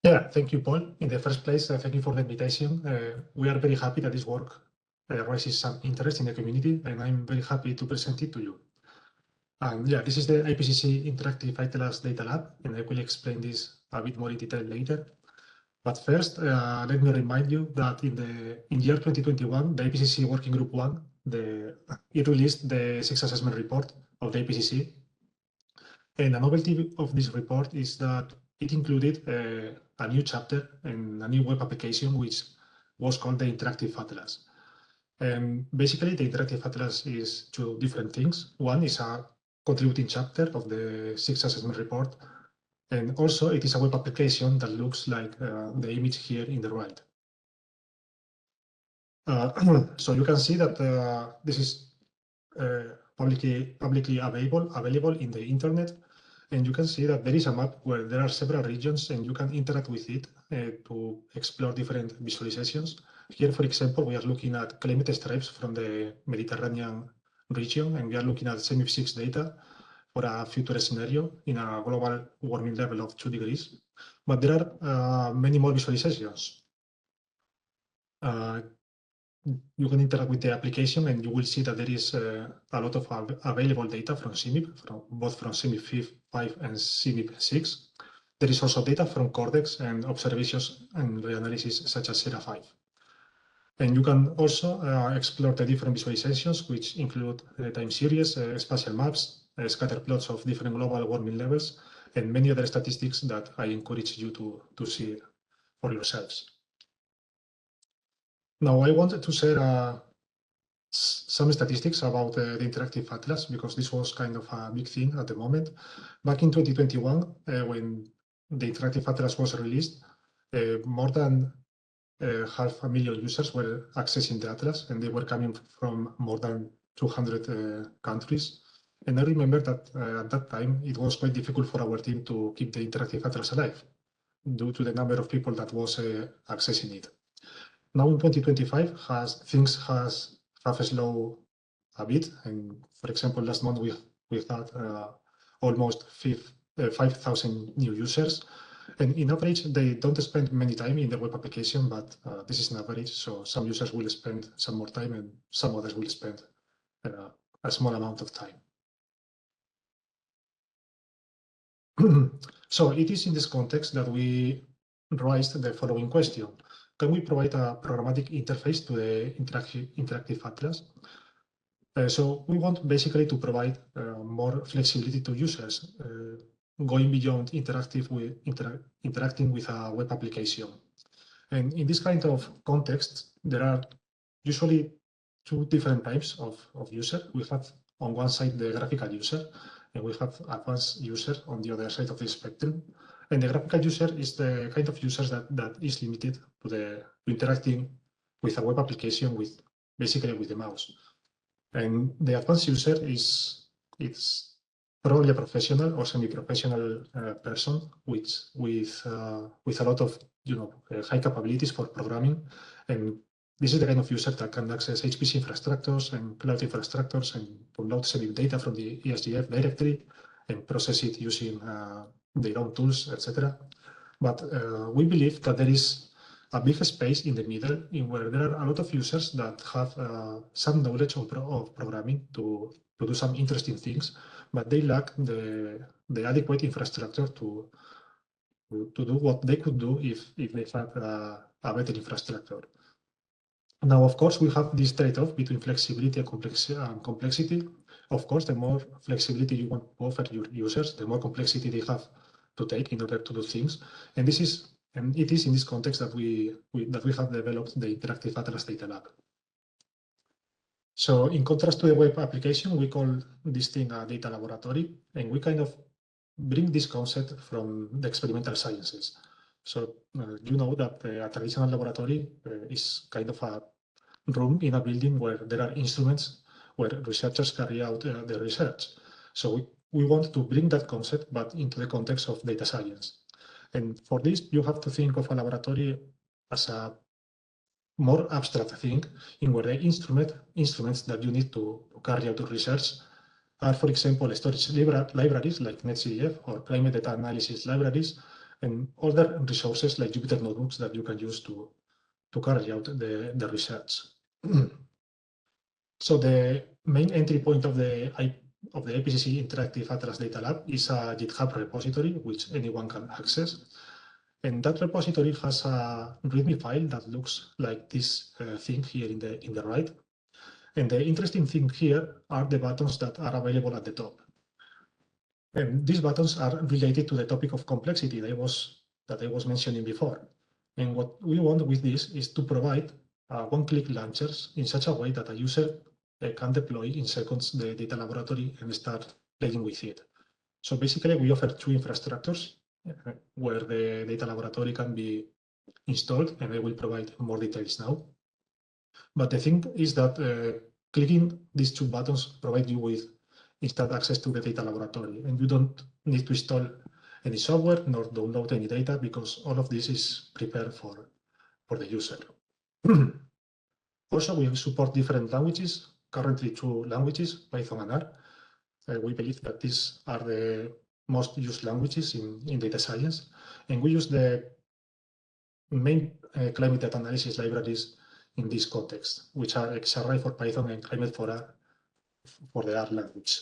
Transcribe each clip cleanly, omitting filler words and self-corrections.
Yeah, thank you, Paul. In the first place, thank you for the invitation. We are very happy that this work raises some interest in the community, and I'm very happy to present it to you. Yeah, this is the IPCC Interactive Atlas DataLab, and I will explain this a bit more in detail later. But first, let me remind you that in year 2021, the IPCC Working Group 1, it released the sixth assessment report of the IPCC. And a novelty of this report is that it included a new chapter and a new web application, which was called the Interactive Atlas. Basically, the Interactive Atlas is two different things. One is a contributing chapter of the sixth assessment report, and also it is a web application that looks like the image here in the right. So you can see that this is publicly available in the internet, and you can see that there is a map where there are several regions, and you can interact with it to explore different visualizations. Here, for example, we are looking at climate stripes from the Mediterranean region, and we are looking at CMIP 6 data for a future scenario in a global warming level of 2 degrees. But there are many more visualizations. You can interact with the application, and you will see that there is a lot of available data from CMIP, both from CMIP 5 and CMIP 6. There is also data from Cordex and observations and reanalysis such as SERA 5. And you can also explore the different visualizations, which include time series, spatial maps, scatter plots of different global warming levels, and many other statistics that I encourage you to see for yourselves. Now, I wanted to share some statistics about the Interactive Atlas, because this was kind of a big thing at the moment. Back in 2021, when the Interactive Atlas was released, more than 500,000 users were accessing the Atlas, and they were coming from more than 200 countries. And I remember that at that time, it was quite difficult for our team to keep the Interactive Atlas alive due to the number of people that was accessing it. Now in 2025, things have slowed a bit. And for example, last month we had almost 5,000 new users. And in average, they don't spend many time in the web application, but this is an average. So some users will spend some more time, and some others will spend a small amount of time. So it is in this context that we raised the following question. Can we provide a programmatic interface to the Interactive Atlas? So we want basically to provide more flexibility to users, going beyond interacting with a web application. And in this kind of context, there are usually two different types of user. We have on one side the graphical user, and we have advanced user on the other side of the spectrum. And the graphical user is the kind of users that is limited to interacting with a web application basically with the mouse. And the advanced user is probably a professional or semi-professional person with a lot of high capabilities for programming. And this is the kind of user that can access HPC infrastructures and cloud infrastructures and download CMIP data from the ESGF directly and process it using their own tools, etc. But we believe that there is a big space in the middle in where there are a lot of users that have some knowledge of programming to do some interesting things, but they lack the adequate infrastructure to do what they could do if they had a better infrastructure. Now, of course, we have this trade-off between flexibility and complexity. Of course, the more flexibility you want to offer your users, the more complexity they have to take in order to do things. And it is in this context that we have developed the Interactive Atlas DataLab. So in contrast to the web application, we call this thing a data laboratory, and we kind of bring this concept from the experimental sciences. So you know that a traditional laboratory is kind of a room in a building where there are instruments where researchers carry out their research. So we want to bring that concept, but into the context of data science. And for this, you have to think of a laboratory as a more abstract thing, in where the instruments that you need to carry out your research are, for example, storage libraries like NetCDF or climate data analysis libraries, and other resources like Jupyter Notebooks that you can use to carry out the research. So the main entry point of the IPCC Interactive Atlas DataLab is a GitHub repository which anyone can access. And that repository has a README file that looks like this thing here in the right. And the interesting thing here are the buttons that are available at the top. And these buttons are related to the topic of complexity that I was mentioning before. And what we want with this is to provide one-click launchers in such a way that a user can deploy in seconds the data laboratory and start playing with it. So basically, we offer two infrastructures where the data laboratory can be installed, and I will provide more details now. But the thing is that clicking these two buttons provide you with instant access to the data laboratory, and you don't need to install any software nor download any data because all of this is prepared for the user. Also, we support different languages, currently 2 languages, Python and R. We believe that these are the most used languages in data science, and we use the main climate data analysis libraries in this context, which are XRI for Python and Climate for R for the R language.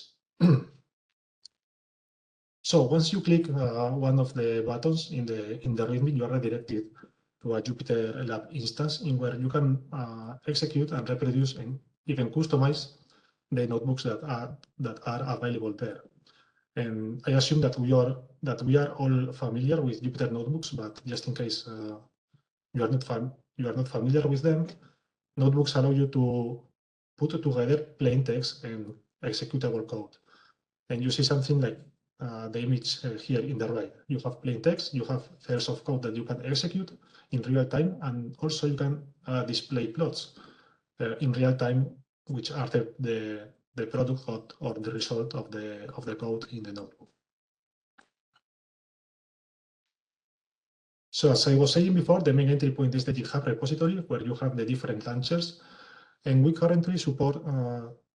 So once you click one of the buttons in the README, you are redirected to a Jupyter Lab instance in where you can execute and reproduce and even customize the notebooks that are available there. And I assume that we are all familiar with Jupyter notebooks, but just in case you are not familiar with them, notebooks allow you to put together plain text and executable code. And you see something like the image here in the right. You have plain text, you have threads of code that you can execute in real time, and also you can display plots in real time, which are the product or the result of the code in the notebook. So as I was saying before, the main entry point is the GitHub repository where you have the different launchers, and we currently support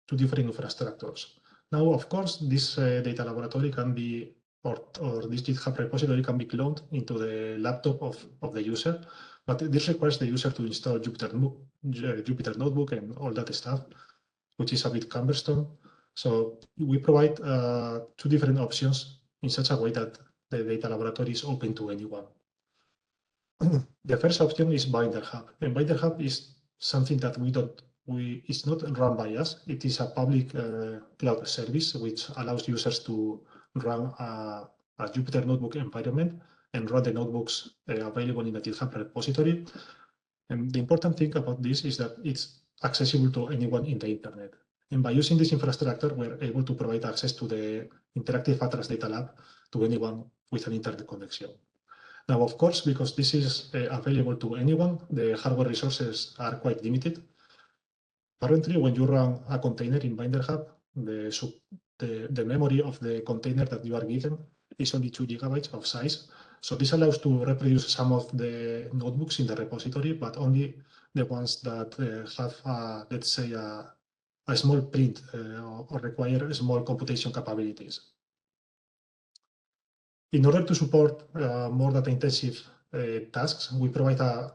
2 different infrastructures. Now, of course, this data laboratory can be, or this GitHub repository can be cloned into the laptop of the user, but this requires the user to install Jupyter Notebook and all that stuff, which is a bit cumbersome. So we provide 2 different options in such a way that the data laboratory is open to anyone. The first option is BinderHub, and BinderHub is something that it's not run by us. It is a public cloud service which allows users to run a Jupyter Notebook environment and run the notebooks available in the GitHub repository. And the important thing about this is that it's accessible to anyone in the internet. And by using this infrastructure, we're able to provide access to the Interactive Atlas DataLab to anyone with an internet connection. Now, of course, because this is available to anyone, the hardware resources are quite limited. Currently, when you run a container in BinderHub, the memory of the container that you are given is only 2 GB of size. So this allows to reproduce some of the notebooks in the repository, but only the ones that have, let's say, a small print or require small computation capabilities. In order to support more data-intensive tasks, we provide a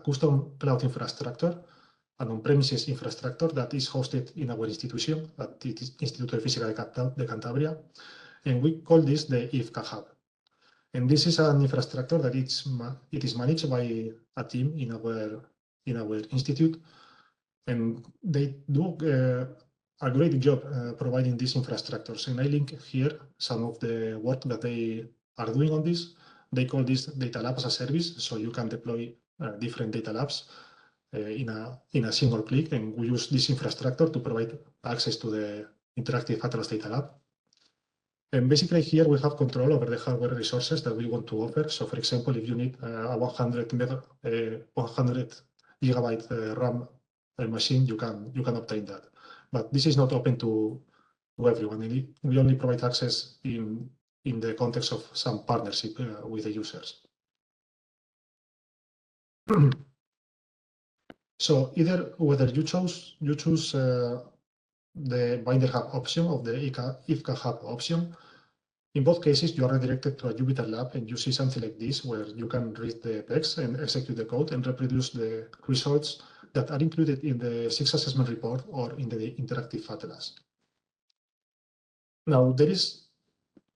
custom cloud infrastructure, an on-premises infrastructure that is hosted in our institution, at the Instituto de Cantabria, and we call this the IFCA Hub. And this is an infrastructure that it is managed by a team in our institute, and they do a great job providing these infrastructures. And I link here some of the work that they are doing on this. They call this Data Lab as a service, so you can deploy different data labs in a single click, and we use this infrastructure to provide access to the Interactive Atlas DataLab. And basically here we have control over the hardware resources that we want to offer. So for example, if you need a 100 GB RAM machine, you can obtain that. But this is not open to everyone. We only provide access in the context of some partnership with the users. So either whether you choose the BinderHub option or the IFCA Hub option, In both cases, you are redirected to a Jupyter Lab and you see something like this, where you can read the text and execute the code and reproduce the results that are included in the 6 assessment report or in the interactive atlas. Now, there is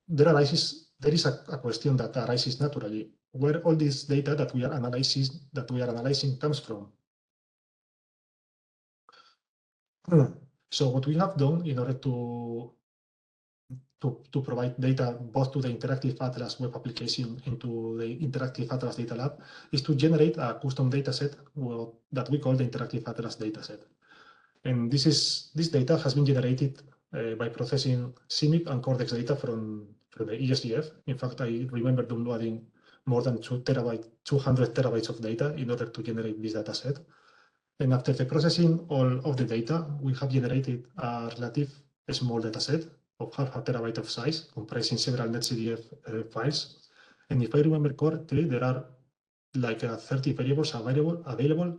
a question that arises naturally, where all this data that we are analyzing comes from. So what we have done in order to provide data both to the Interactive Atlas web application and to the Interactive Atlas DataLab is to generate a custom dataset that we call the Interactive Atlas dataset. And this data has been generated by processing CMIP and Cortex data from the ESDF. In fact, I remember downloading more than 200 terabytes of data in order to generate this dataset. And after the processing all of the data, we have generated a relative small dataset of half a terabyte of size, comprising several netcdf files. And if I remember correctly, there are like 30 variables available,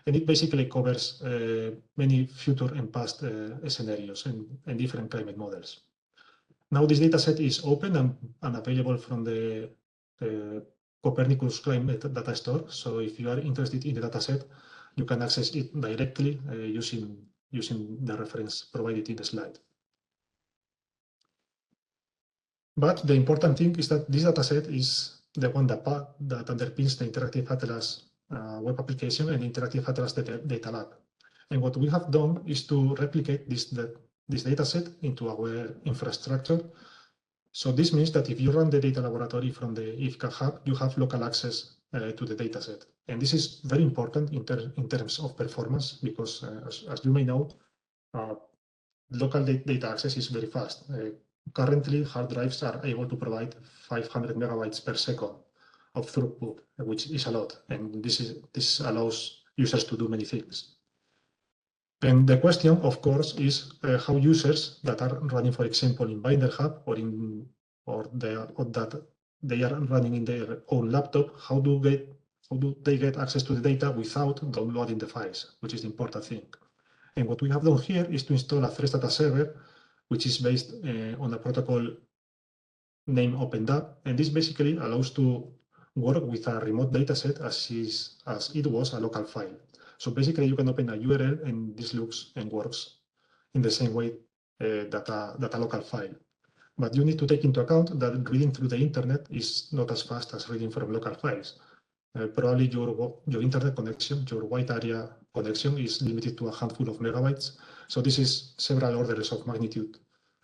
and it basically covers many future and past scenarios and different climate models. Now this dataset is open and available from the Copernicus Climate Data Store. So if you are interested in the dataset, you can access it directly using the reference provided in the slide. But the important thing is that this dataset is the one that underpins the Interactive Atlas web application and Interactive Atlas DataLab. And what we have done is to replicate this dataset into our infrastructure. So this means that if you run the data laboratory from the IFCA hub, you have local access to the dataset. And this is very important in terms of performance, because as you may know, local data access is very fast. Currently, hard drives are able to provide 500 megabytes per second of throughput, which is a lot. And this allows users to do many things. And the question, of course, is how users that are running, for example, in Binder Hub or that they are running in their own laptop, how do they get access to the data without downloading the files, which is the important thing. And what we have done here is to install a Thresh data server, which is based on a protocol named OpenDAP, and this basically allows to work with a remote dataset as it was a local file. So basically, you can open a URL, and this looks and works in the same way that a local file. But you need to take into account that reading through the internet is not as fast as reading from local files. Probably your internet connection, your wide area connection, is limited to a handful of megabytes. So this is several orders of magnitude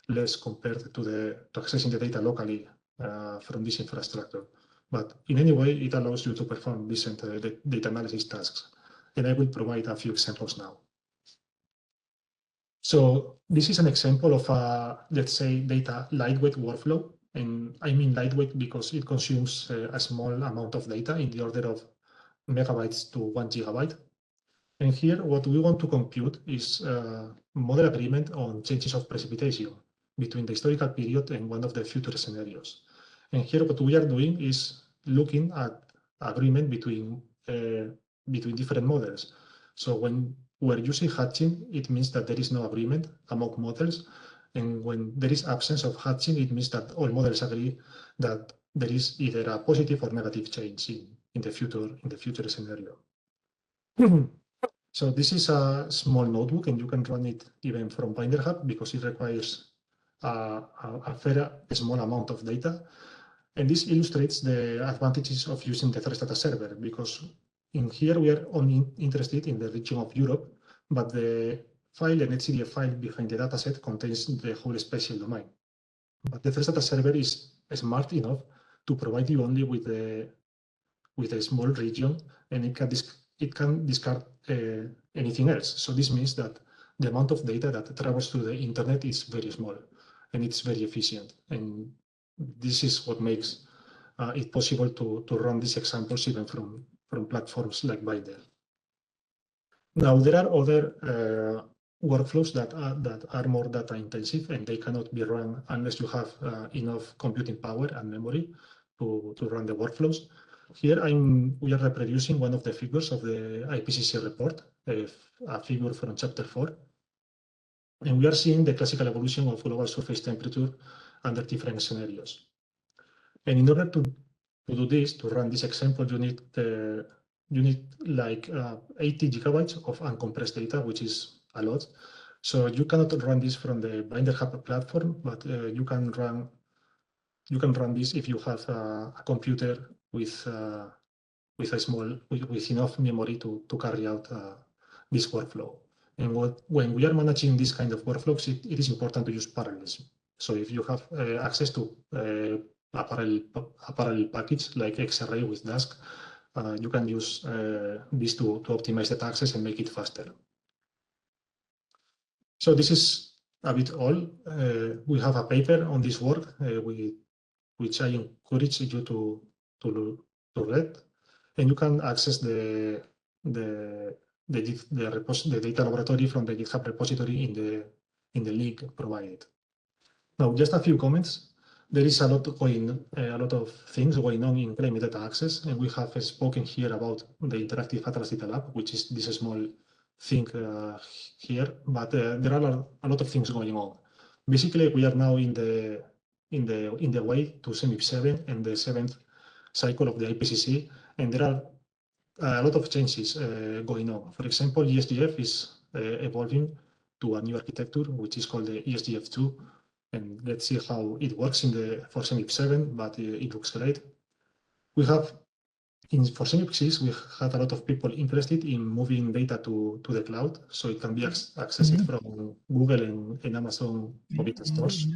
less compared to accessing the data locally from this infrastructure. But in any way, it allows you to perform decent data analysis tasks. And I will provide a few examples now. So this is an example of a, let's say, data lightweight workflow. And I mean lightweight because it consumes a small amount of data in the order of megabytes to 1 gigabyte. And here, what we want to compute is model agreement on changes of precipitation between the historical period and one of the future scenarios. And here, what we are doing is looking at agreement between different models. So when we're using hatching, it means that there is no agreement among models. And when there is absence of hatching, it means that all models agree that there is either a positive or negative change in the future scenario. So this is a small notebook, and you can run it even from Binder Hub because it requires a small amount of data. And this illustrates the advantages of using the Thresh data server, because in here we are only interested in the region of Europe, but the file, the netcdf file behind the dataset, contains the whole spatial domain. But the Thresh data server is smart enough to provide you only with a small region, and it can discard anything else. So this means that the amount of data that travels through the internet is very small, and it's very efficient. And this is what makes it possible to run these examples even from platforms like Binder. Now, there are other workflows that are more data intensive, and they cannot be run unless you have enough computing power and memory to run the workflows. Here we are reproducing one of the figures of the IPCC report, a figure from chapter 4. And we are seeing the classical evolution of global surface temperature under different scenarios. And in order to do this, to run this example, you need like 80 gigabytes of uncompressed data, which is a lot. So you cannot run this from the Binder Hub platform, but you can run this if you have a computer with enough memory to carry out this workflow. And when we are managing this kind of workflows, it is important to use parallelism. So if you have access to a parallel package like X-Array with Dask, you can use this to optimize the taxes and make it faster. So this is a bit all. We have a paper on this work, which I encourage you to read, and you can access the data laboratory from the GitHub repository in the link provided. Now, just a few comments. There is a lot of things going on in claim data access, and we have spoken here about the Interactive Atlas DataLab, which is this small thing here. But there are a lot of things going on. Basically, we are now in the way to CMIP 7 and the 7th cycle of the IPCC, and there are a lot of changes going on. For example, ESGF is evolving to a new architecture, which is called the ESGF2. And let's see how it works for CMIP 7, but it looks great. We have, for CMIP 6, we had a lot of people interested in moving data to the cloud, so it can be accessed from Google and Amazon Mobile stores.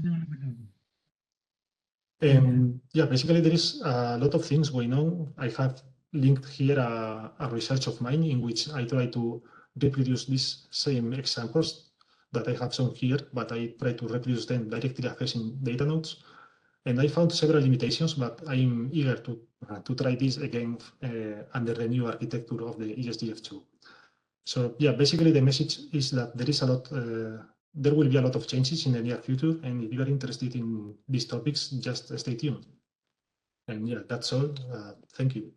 And yeah, basically there is a lot of things going on. I have linked here a research of mine in which I try to reproduce these same examples that I have shown here, but I try to reproduce them directly accessing data nodes. And I found several limitations, but I'm eager to try this again under the new architecture of the ESGF2. So yeah, basically the message is that there is there will be a lot of changes in the near future, and if you are interested in these topics, just stay tuned. And yeah, that's all. Thank you.